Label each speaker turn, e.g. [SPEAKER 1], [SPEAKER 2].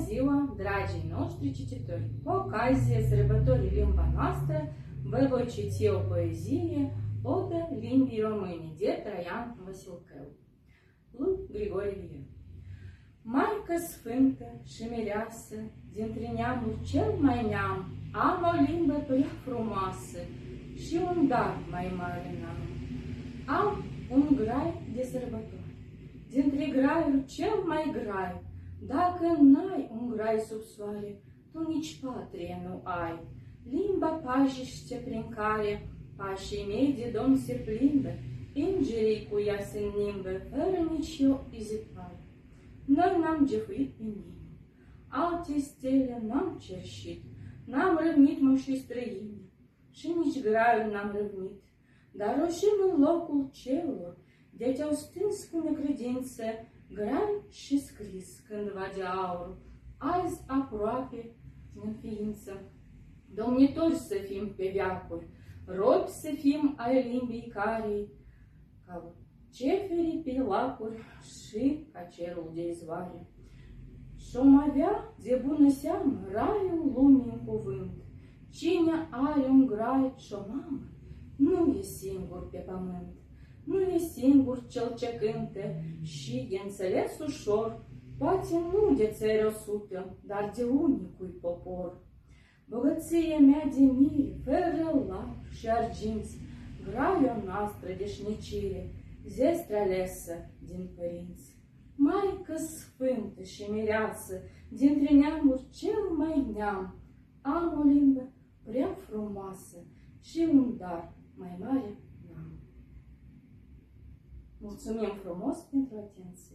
[SPEAKER 1] ziua, dragii noștri cititori! Cu ocazie sărbătorii limba noastră, vă voi citi o poezie, Odă limbii române, de Traian Vasilcău, lui Grigore Viu. Maică sfântă și mireasă, dintre neamuri cel mai neam, am o limbă prea frumoasă și un dar mai mare n-am. Am un grai de sărbători, dintre graiuri cel mai grai. Dacă n-ai un grai sub soare, tu nici patrie nu ai. Limba pajiște prin care pașii mei de domn se plimbă, îngerii cu ea se nimbă, fără nici o izipare. Noi n-am jefuit pe nimeni, alte stele n-am cerșit, n-am răvnit moșii străini și nici graiul n-am răvnit, dar roșim în locul celor de te-au stâns cu necredință, grai și scris cândva de aur, azi aproape în ființă. Domnitori să fim pe veacuri, robi să fim ai limbii care, ca ceferii pe lacuri și ca cerul de izvoare. Și-om avea de bună seamă raiul lumii în cuvânt. Cine are un grai și-o mamă, nu e singur pe pământ. Nu e singur cel ce cântă și de înțeles ușor, poate nu de țări 100, dar de unicui popor. Bogăția mea de mii, fără lar și arginți, graia noastră de șnicire, zestre alesă din părinți. Maică sfântă și mireasă, dintre neamuri cel mai neam, am o limbă prea frumoasă și un dar mai mare n-am. Mulțumim frumos pentru atenție!